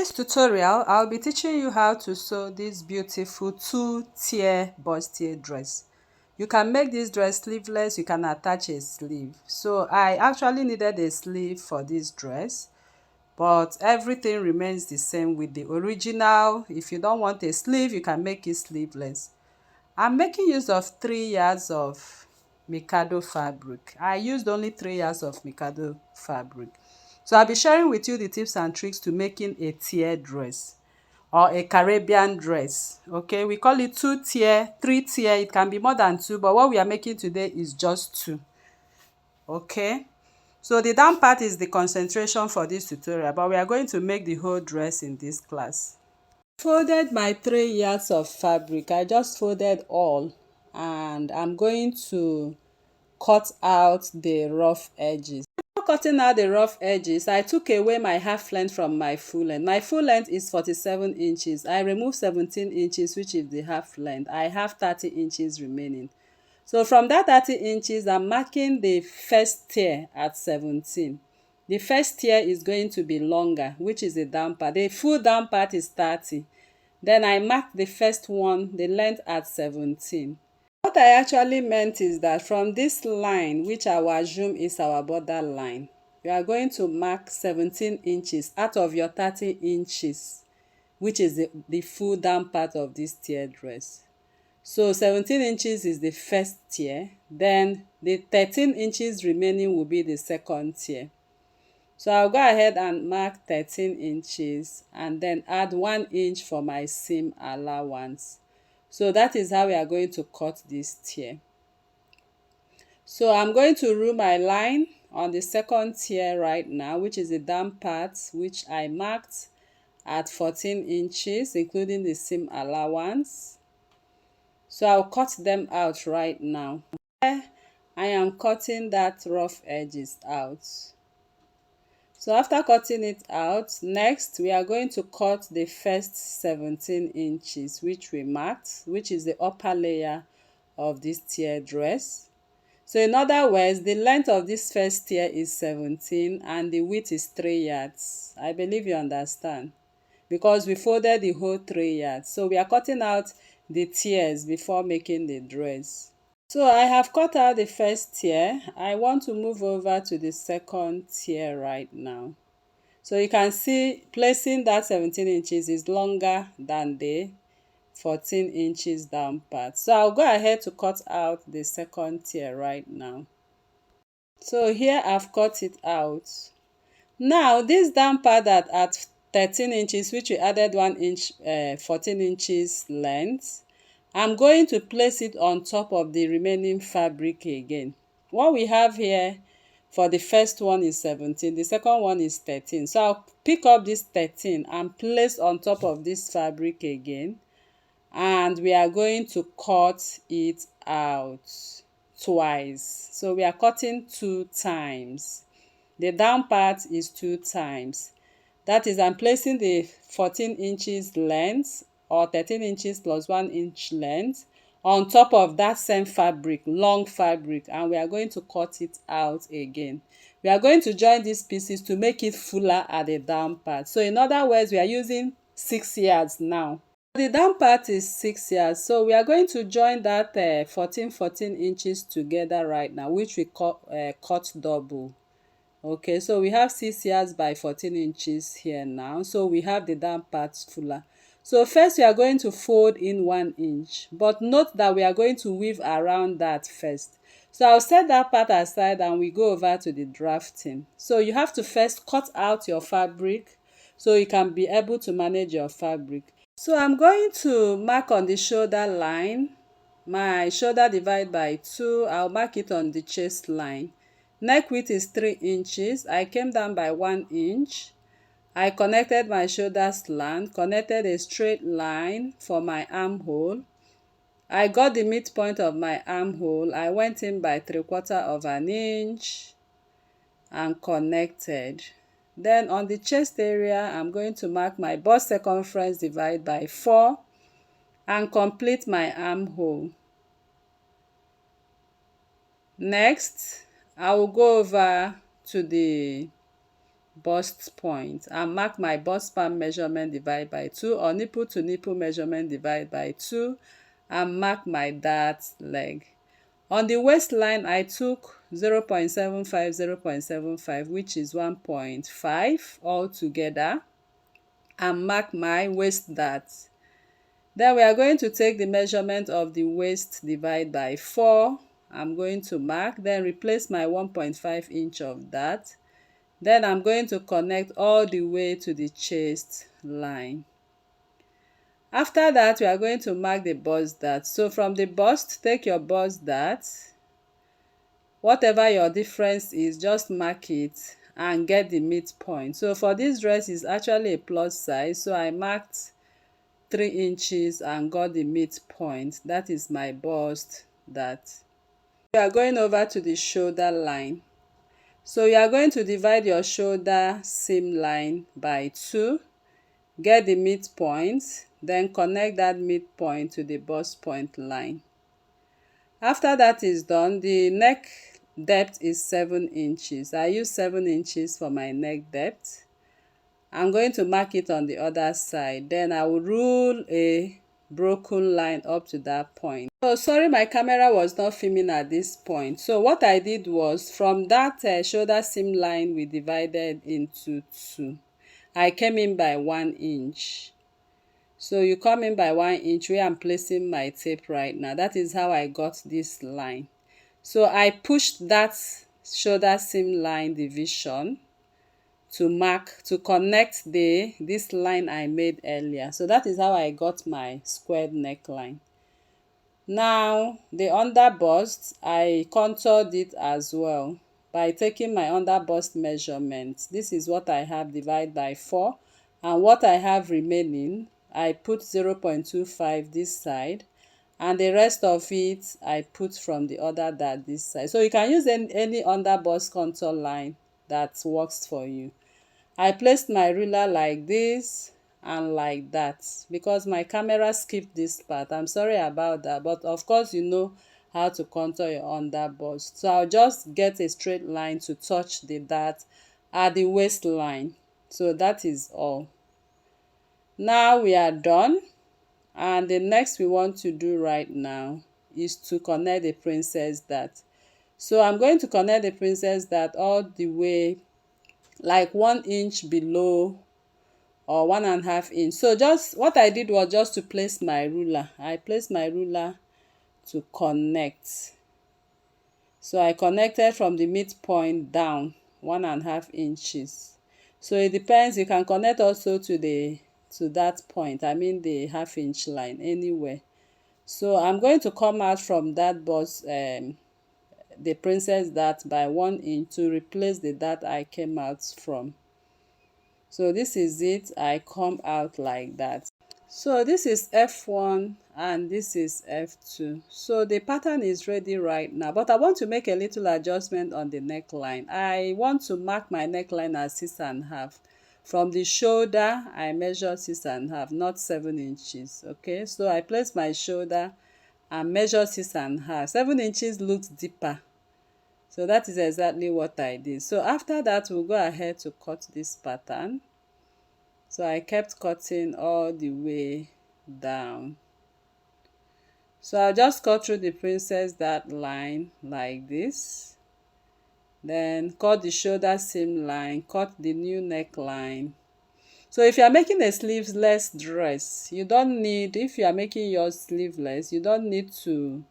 this tutorial, I'll be teaching you how to sew this beautiful two-tier bustier dress. You can make this dress sleeveless, you can attach a sleeve. So I actually needed a sleeve for this dress, but everything remains the same with the original. If you don't want a sleeve, you can make it sleeveless. I'm making use of 3 yards of Mikado fabric. I used only 3 yards of Mikado fabric. So I'll be sharing with you the tips and tricks to making a tier dress or a Caribbean dress. Okay, we call it 2-tier, 3-tier. It can be more than 2, but what we are making today is just 2. Okay, so the down part is the concentration for this tutorial, but we are going to make the whole dress in this class. Folded my 3 yards of fabric. I just folded all, and I'm going to cut out the rough edges. Before cutting out the rough edges, I took away my half length from my full length. My full length is 47 inches. I removed 17 inches, which is the half length. I have 30 inches remaining. So from that 30 inches, I'm marking the first tier at 17. The first tier is going to be longer, which is the down part. The full down part is 30. Then I mark the first one, the length at 17. What I actually meant is that from this line, which I will assume is our border line, you are going to mark 17 inches out of your 30 inches, which is the full down part of this tier dress. So 17 inches is the first tier, then the 13 inches remaining will be the second tier. So I'll go ahead and mark 13 inches and then add 1 inch for my seam allowance. So that is how we are going to cut this tier. So I'm going to rule my line on the second tier right now, which is the down part, which I marked at 14 inches, including the seam allowance. So I'll cut them out right now. I am cutting that rough edges out. So after cutting it out, next we are going to cut the first 17 inches, which we marked, which is the upper layer of this tier dress. So in other words, the length of this first tier is 17 and the width is 3 yards. I believe you understand, because we folded the whole 3 yards. So we are cutting out the tiers before making the dress. So I have cut out the first tier. I want to move over to the second tier right now. So you can see placing that 17 inches is longer than the 14 inches down part. So I'll go ahead to cut out the second tier right now. So here I've cut it out. Now this down part that at 13 inches, which we added 1 inch, 14 inches length, I'm going to place it on top of the remaining fabric again. What we have here for the first one is 17, the second one is 13. So I'll pick up this 13 and place on top of this fabric again, and we are going to cut it out twice. So we are cutting 2 times. The down part is 2 times. That is, I'm placing the 14 inches length or 13 inches plus 1 inch length on top of that same fabric, long fabric, and we are going to cut it out again. We are going to join these pieces to make it fuller at the down part. So in other words, we are using 6 yards now. The down part is 6 yards, so we are going to join that 14 inches together right now, which we cut double. Okay, so we have 6 yards by 14 inches here now. So we have the down part fuller. So first we are going to fold in 1 inch, but note that we are going to weave around that first. So I'll set that part aside and we go over to the drafting. So you have to first cut out your fabric so you can be able to manage your fabric. So I'm going to mark on the shoulder line, my shoulder divided by 2. I'll mark it on the chest line. Neck width is 3 inches. I came down by 1 inch. I connected my shoulder slant, connected a straight line for my armhole. I got the midpoint of my armhole. I went in by 3/4 of an inch and connected. Then on the chest area, I'm going to mark my bust circumference divided by 4 and complete my armhole. Next, I will go over to the bust point and mark my bust span measurement divide by 2, or nipple to nipple measurement divide by 2, and mark my dart leg. On the waistline, I took 0.75, 0.75, which is 1.5 altogether, and mark my waist dart. Then we are going to take the measurement of the waist divide by 4. I'm going to mark, then replace my 1.5 inch of that. Then I'm going to connect all the way to the chest line. After that, we are going to mark the bust dart. So from the bust, take your bust dart. Whatever your difference is, just mark it and get the midpoint. So for this dress, is actually a plus size, so I marked 3 inches and got the midpoint. That is my bust dart. We are going over to the shoulder line. So you are going to divide your shoulder seam line by 2, get the midpoint, then connect that midpoint to the bust point line. After that is done, the neck depth is 7 inches. I use 7 inches for my neck depth. I'm going to mark it on the other side. Then I will rule a broken line up to that point. So sorry, my camera was not filming at this point. So what I did was, from that shoulder seam line we divided into 2. I came in by 1 inch. So you come in by 1 inch where I'm placing my tape right now. That is how I got this line. So I pushed that shoulder seam line division to connect this line I made earlier. So that is how I got my squared neckline. Now the under bust, I contoured it as well by taking my under bust measurement. This is what I have divided by 4, and what I have remaining, I put 0.25 this side, and the rest of it I put from the other dart this side. So you can use any under bust contour line that works for you. I placed my ruler like this and like that because my camera skipped this part. I'm sorry about that, but of course you know how to contour your under bust. So I'll just get a straight line to touch the dart at the waistline. So that is all. Now we are done, and the next we want to do right now is to connect the princess dart. So I'm going to connect the princess dart all the way like 1 inch below, or 1.5 inch. So just what I did was just to place my ruler. I placed my ruler to connect. So I connected from the midpoint down 1.5 inches. So it depends, you can connect also to that point, I mean the 1/2 inch line, anywhere. So I'm going to come out from that bust, the princess dart, by 1 inch to replace the dart I came out from. So this is it. I come out like that. So this is F1 and this is F2. So the pattern is ready right now, but I want to make a little adjustment on the neckline. I want to mark my neckline as 6.5. From the shoulder, I measure 6.5, not 7 inches. Okay, so I place my shoulder and measure 6.5. 7 inches looks deeper. So that is exactly what I did. So after that, we'll go ahead to cut this pattern. So I kept cutting all the way down. So I'll just cut through the princess dart line like this. Then cut the shoulder seam line, cut the new neckline. So if you are making a sleeveless dress, you don't need, if you are making yours sleeveless, you don't need to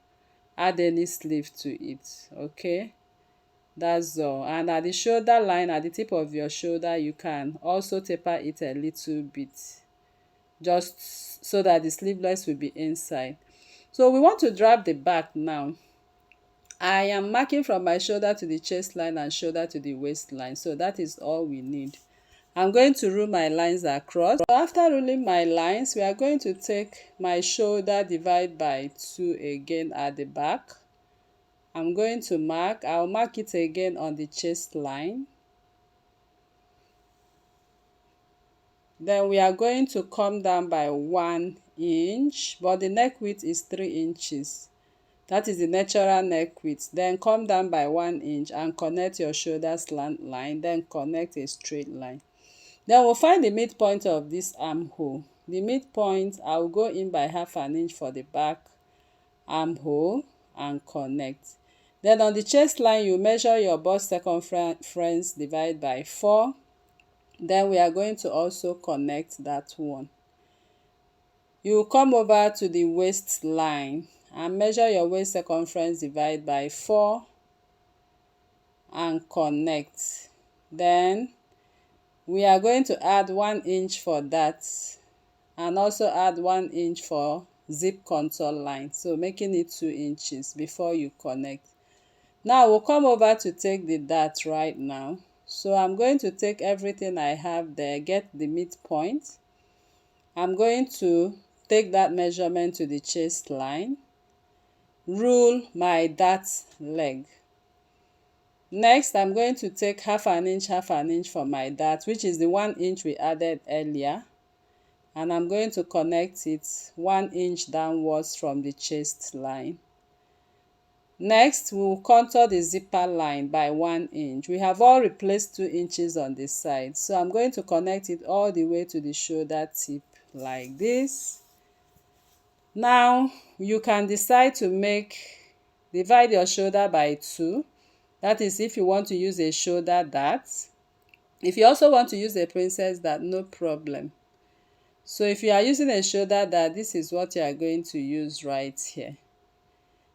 add any sleeve to it. Okay, that's all. And at the shoulder line, at the tip of your shoulder, you can also taper it a little bit, just so that the sleeveless will be inside. So we want to drop the back now. I am marking from my shoulder to the chest line and shoulder to the waistline. So that is all we need. I'm going to rule my lines across. So after ruling my lines, we are going to take my shoulder, divide by 2 again at the back. I'm going to mark, I'll mark it again on the chest line. Then we are going to come down by 1 inch, but the neck width is 3 inches. that is the natural neck width. Then come down by 1 inch and connect your shoulder slant line, then connect a straight line. Then we'll find the midpoint of this armhole. The midpoint, I'll go in by half an inch for the back armhole and connect. Then on the chest line, you measure your bust circumference divide by 4. Then we are going to also connect that one. You will come over to the waistline and measure your waist circumference divide by 4 and connect. Then we are going to add 1 inch for that and also add 1 inch for zip contour line, so making it 2 inches before you connect. Now we'll come over to take the dart right now. So I'm going to take everything I have there, get the midpoint. I'm going to take that measurement to the chest line, rule my dart leg. Next, I'm going to take half an inch for my dart, which is the 1 inch we added earlier. And I'm going to connect it 1 inch downwards from the chest line. Next, we'll contour the zipper line by 1 inch. We have all replaced 2 inches on the side. So I'm going to connect it all the way to the shoulder tip like this. Now, you can decide to divide your shoulder by 2. That is if you want to use a shoulder dart. If you also want to use a princess dart, no problem. So if you are using a shoulder dart, this is what you are going to use right here.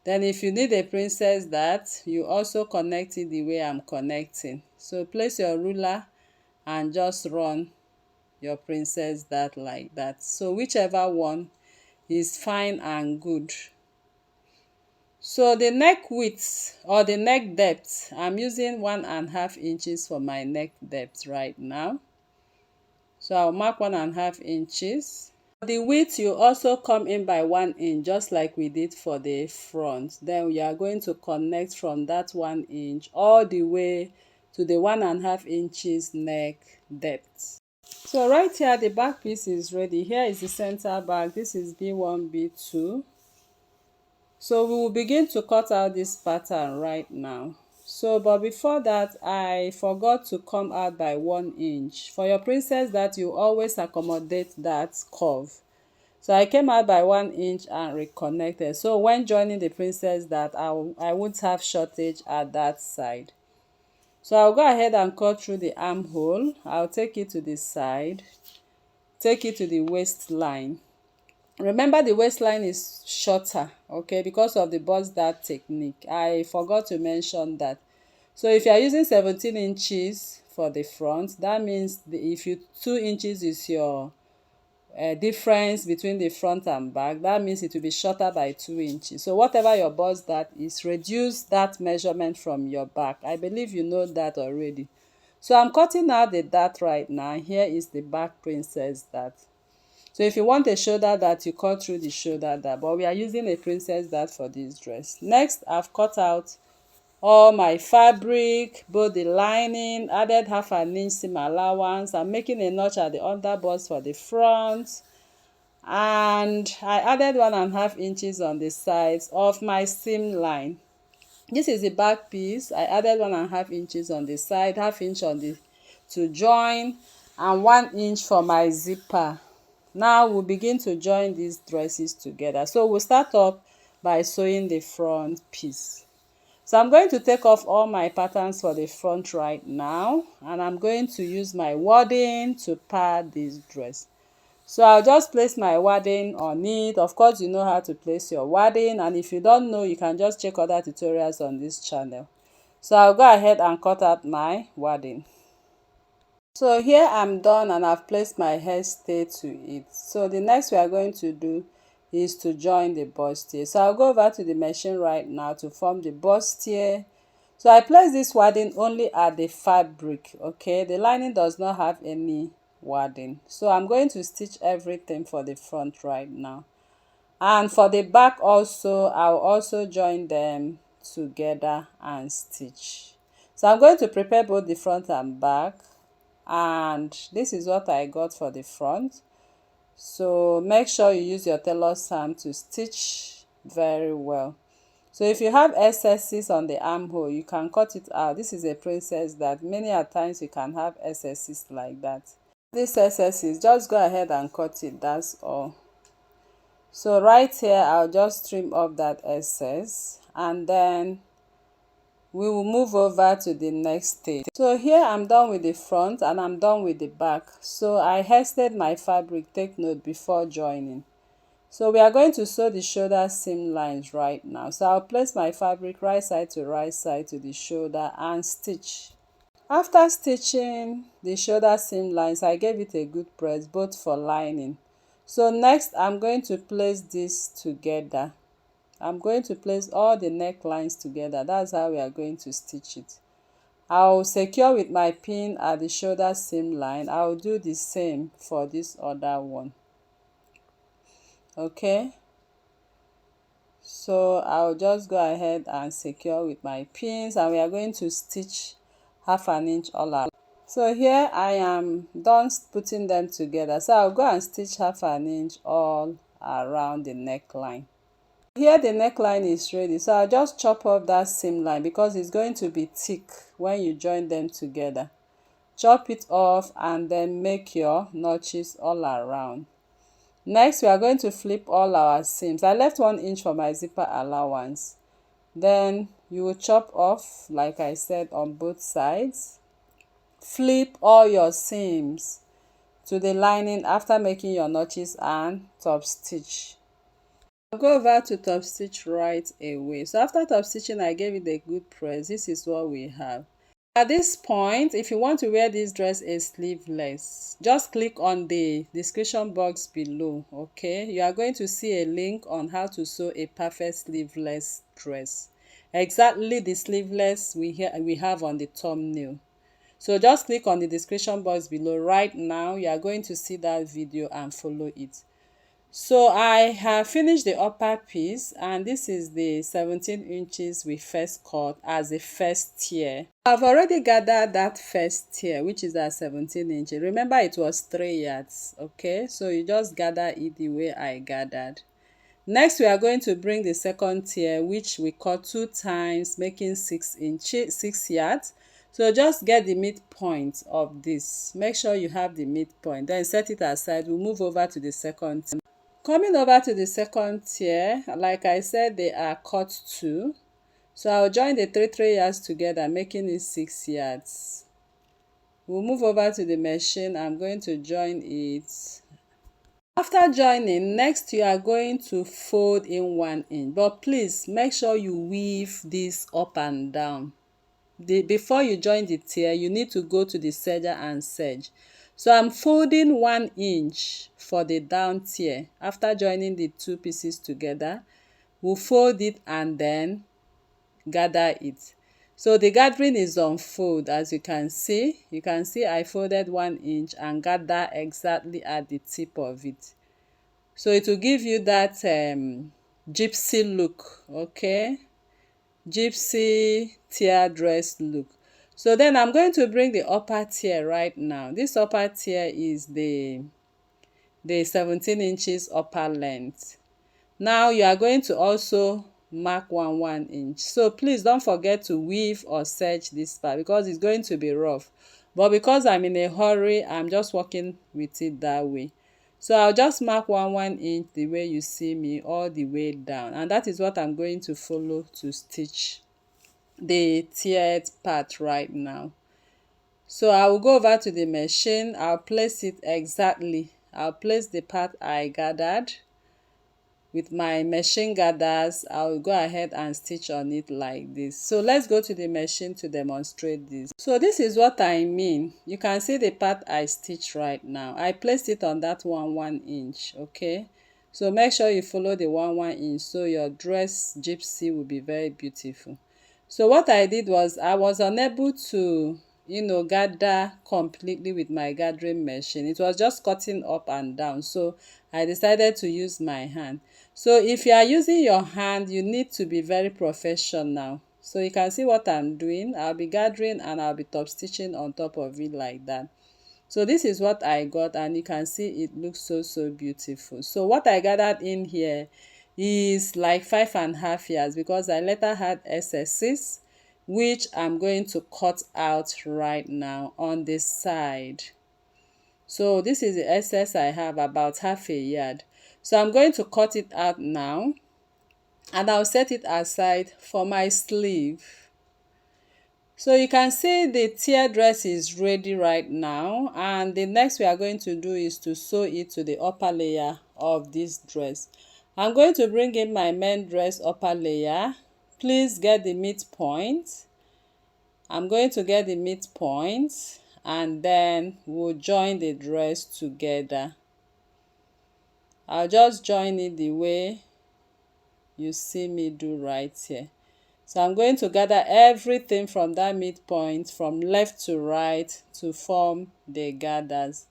Then if you need a princess dart, you also connect it the way I'm connecting. So place your ruler and just run your princess dart like that. So whichever one is fine and good. So the neck width or the neck depth, I'm using 1.5 inches for my neck depth right now. So I'll mark 1.5 inches. The width, you also come in by 1 inch, just like we did for the front. Then we are going to connect from that 1 inch all the way to the 1.5 inches neck depth. So right here, the back piece is ready. Here is the center back. This is B1, B2. So we will begin to cut out this pattern right now. So but before that, I forgot to come out by 1 inch. For your princess dart, you always accommodate that curve. So I came out by 1 inch and reconnected. So when joining the princess dart, I won't have shortage at that side. So I'll go ahead and cut through the armhole. I'll take it to the side, take it to the waistline. Remember, the waistline is shorter, okay, because of the bust dart technique. I forgot to mention that. So if you are using 17 inches for the front, that means if 2 inches is your difference between the front and back, that means it will be shorter by 2 inches. So whatever your bust dart is, reduce that measurement from your back. I believe you know that already. So I'm cutting out the dart right now. Here is the back princess dart. So if you want a shoulder dart, you cut through the shoulder dart, but we are using a princess dart for this dress. Next, I've cut out all my fabric, both the lining, added half an inch seam allowance. I'm making a notch at the underbust for the front, and I added 1.5 inches on the sides of my seam line. This is the back piece. I added 1.5 inches on the side, half inch on the to join, and 1 inch for my zipper. Now we'll begin to join these dresses together. So we'll start up by sewing the front piece. So I'm going to take off all my patterns for the front right now, and I'm going to use my wadding to pad this dress. So I'll just place my wadding on it. Of course, you know how to place your wadding, and if you don't know, you can just check other tutorials on this channel. So I'll go ahead and cut out my wadding. So here I'm done, and I've placed my hairstay to it. So the next we are going to do is to join the bustier. So I'll go over to the machine right now to form the bustier. So I place this wadding only at the fabric, okay? The lining does not have any wadding. So I'm going to stitch everything for the front right now. And for the back also, I'll also join them together and stitch. So I'm going to prepare both the front and back. And this is what I got for the front. So make sure you use your tailor's hand to stitch very well. So if you have excesses on the armhole, you can cut it out. This is a princess that many a times you can have excesses like that. This excesses, just go ahead and cut it, that's all. So right here, I'll just trim off that excess, and then we will move over to the next stage. So here I'm done with the front and I'm done with the back. So I hasted my fabric, take note, before joining. So we are going to sew the shoulder seam lines right now. So I'll place my fabric right side to the shoulder and stitch. After stitching the shoulder seam lines, I gave it a good press both for lining. So next I'm going to place this together. I'm going to place all the necklines together. That's how we are going to stitch it. I'll secure with my pin at the shoulder seam line. I'll do the same for this other one. Okay, so I'll just go ahead and secure with my pins, and we are going to stitch 1/2 inch all around. So here I am done putting them together. So I'll go and stitch 1/2 inch all around the neckline. Here the neckline is ready, so I'll just chop off that seam line because it's going to be thick when you join them together. Chop it off and then make your notches all around. Next, we are going to flip all our seams. I left 1 inch for my zipper allowance. Then you will chop off, like I said, on both sides. Flip all your seams to the lining after making your notches and top stitch. I'll go over to top stitch right away. So after top stitching, I gave it a good press. This is what we have. At this point, if you want to wear this dress as sleeveless, just click on the description box below. Okay, you are going to see a link on how to sew a perfect sleeveless dress, exactly the sleeveless we have on the thumbnail. So just click on the description box below right now. You are going to see that video and follow it. So I have finished the upper piece, and this is the 17 inches we first cut as a first tier. I've already gathered that first tier, which is at 17 inches. Remember, it was 3 yards. Okay, so you just gather it the way I gathered. Next, we are going to bring the second tier, which we cut 2 times, making 6 yards. So just get the midpoint of this. Make sure you have the midpoint. Then set it aside. We'll move over to the second tier. Coming over to the second tier, like I said, they are cut 2. So I'll join the 3 yards together, making it 6 yards. We'll move over to the machine. I'm going to join it. After joining, next you are going to fold in 1 inch. But please make sure you weave this up and down. Before you join the tier, you need to go to the serger and serge. So I'm folding 1 inch for the down tier. After joining the 2 pieces together, we'll fold it and then gather it. So the gathering is on fold, as you can see. You can see I folded 1 inch and gather exactly at the tip of it. So it will give you that gypsy look, okay? Gypsy tier dress look. So then I'm going to bring the upper tier right now. This upper tier is the 17 inches upper length. Now you are going to also mark 1 inch. So please don't forget to weave or serge this part because it's going to be rough. But because I'm in a hurry, I'm just working with it that way. So I'll just mark 1 inch the way you see me, all the way down. And that is what I'm going to follow to stitch the tiered part right now. So I will go over to the machine. I'll place it exactly. I'll place the part I gathered with my machine gathers. I'll go ahead and stitch on it like this. So let's go to the machine to demonstrate this. So this is what I mean. You can see the part I stitched right now. I placed it on that 1 inch. Okay, so make sure you follow the 1 inch so your dress gypsy will be very beautiful. So what I did was I was unable to gather completely with my gathering machine. It was just cutting up and down, so I decided to use my hand. So if you are using your hand, you need to be very professional. So you can see what I'm doing. I'll be gathering and I'll be top stitching on top of it like that. So this is what I got, and you can see it looks so beautiful. So what I gathered in here is like 5.5 yards because I later had excesses, which I'm going to cut out right now on this side. So this is the excess I have, about half a yard. So I'm going to cut it out now, and I'll set it aside for my sleeve. So you can see the tier dress is ready right now, and the next we are going to do is to sew it to the upper layer of this dress. I'm going to bring in my main dress upper layer. Please get the midpoint. I'm going to get the midpoint, and then we'll join the dress together. I'll just join it the way you see me do right here. So I'm going to gather everything from that midpoint from left to right to form the gathers.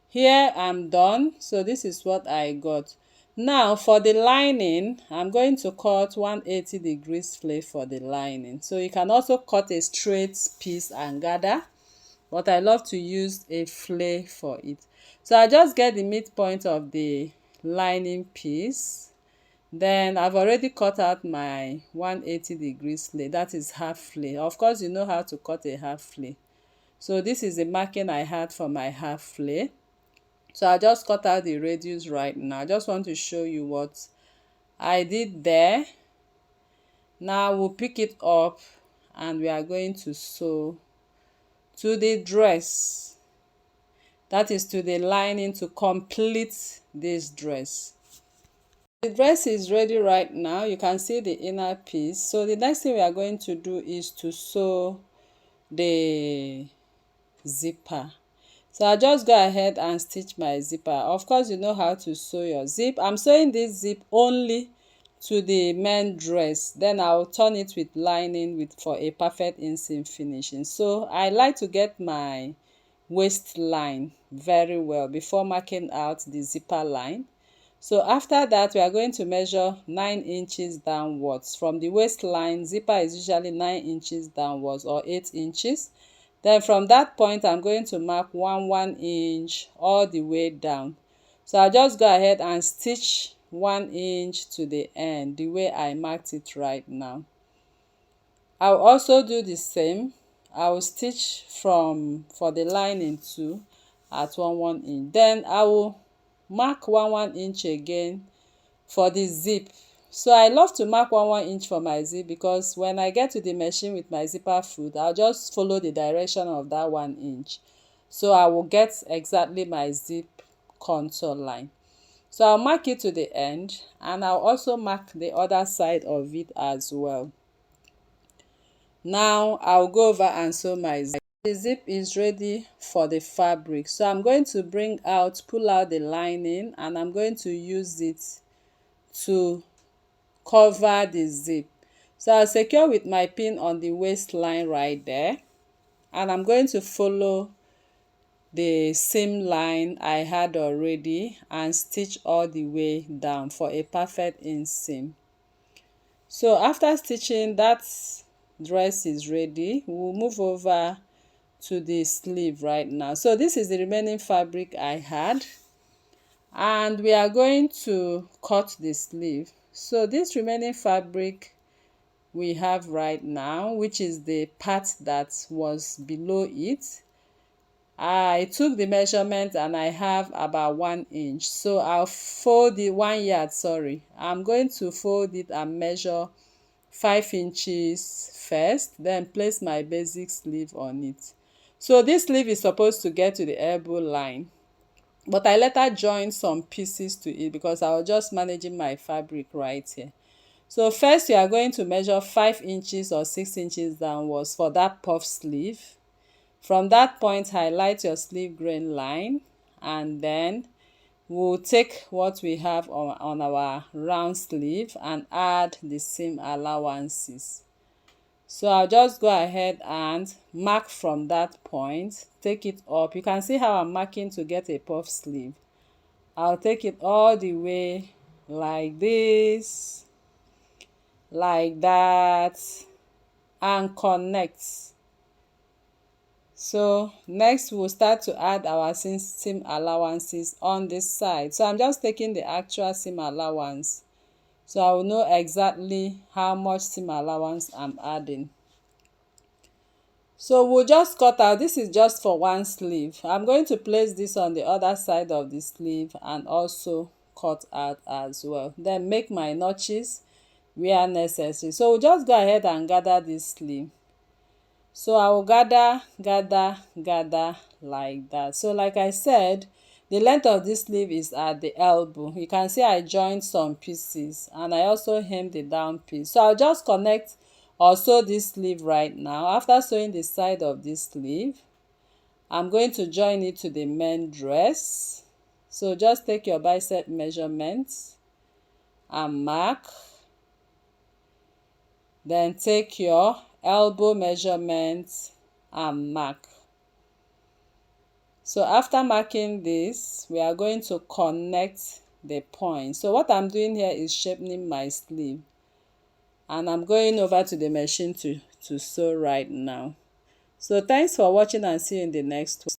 Here I'm done. So this is what I got. Now for the lining, I'm going to cut 180 degrees flare for the lining. So you can also cut a straight piece and gather, but I love to use a flare for it. So I just get the midpoint of the lining piece. Then I've already cut out my 180 degrees flare, that is half flare. Of course, you know how to cut a half flare. So this is the marking I had for my half flare. So I just cut out the radius right now. I just want to show you what I did there. Now we'll pick it up and we are going to sew to the dress. That is to the lining to complete this dress. The dress is ready right now. You can see the inner piece. So the next thing we are going to do is to sew the zipper. So I'll just go ahead and stitch my zipper. Of course, you know how to sew your zip. I'm sewing this zip only to the main dress. Then I'll turn it with lining for a perfect inseam finishing. So I like to get my waistline very well before marking out the zipper line. So after that, we are going to measure 9 inches downwards. From the waistline, zipper is usually 9 inches downwards or 8 inches. Then from that point, I'm going to mark 1 inch all the way down. So I'll just go ahead and stitch 1 inch to the end, the way I marked it right now. I'll also do the same. I will stitch for the lining too at 1 inch. Then I will mark 1 inch again for the zip. So I love to mark 1 inch for my zip because when I get to the machine with my zipper foot, I'll just follow the direction of that 1 inch. So I will get exactly my zip contour line. So I'll mark it to the end, and I'll also mark the other side of it as well. Now I'll go over and sew my zip. The zip is ready for the fabric. So I'm going to pull out the lining, and I'm going to use it to cover the zip. So I'll secure with my pin on the waistline right there, and I'm going to follow the seam line I had already and stitch all the way down for a perfect inseam. So after stitching, that dress is ready. We'll move over to the sleeve right now. So this is the remaining fabric I had, and we are going to cut the sleeve. So this remaining fabric we have right now, which is the part that was below it, I took the measurement and I have about 1 inch. So I'll fold the 1 yard, sorry. I'm going to fold it and measure 5 inches first, then place my basic sleeve on it. So this sleeve is supposed to get to the elbow line, but I later joined some pieces to it because I was just managing my fabric right here. So first you are going to measure 5 inches or 6 inches downwards for that puff sleeve. From that point, highlight your sleeve grain line, and then we'll take what we have on our round sleeve and add the seam allowances. So I'll just go ahead and mark from that point, take it up. You can see how I'm marking to get a puff sleeve. I'll take it all the way like this, like that, and connect. So next we'll start to add our seam allowances on this side. So I'm just taking the actual seam allowance so I will know exactly how much seam allowance I'm adding. So we'll just cut out. This is just for one sleeve. I'm going to place this on the other side of the sleeve and also cut out as well. Then make my notches where necessary. So we'll just go ahead and gather this sleeve. So I will gather like that. So like I said, the length of this sleeve is at the elbow. You can see I joined some pieces and I also hemmed the down piece. So I'll just connect or sew this sleeve right now. After sewing the side of this sleeve, I'm going to join it to the main dress. So just take your bicep measurements and mark. Then take your elbow measurements and mark. So after marking this, we are going to connect the point. So what I'm doing here is shaping my sleeve, and I'm going over to the machine to sew right now. So thanks for watching and see you in the next one.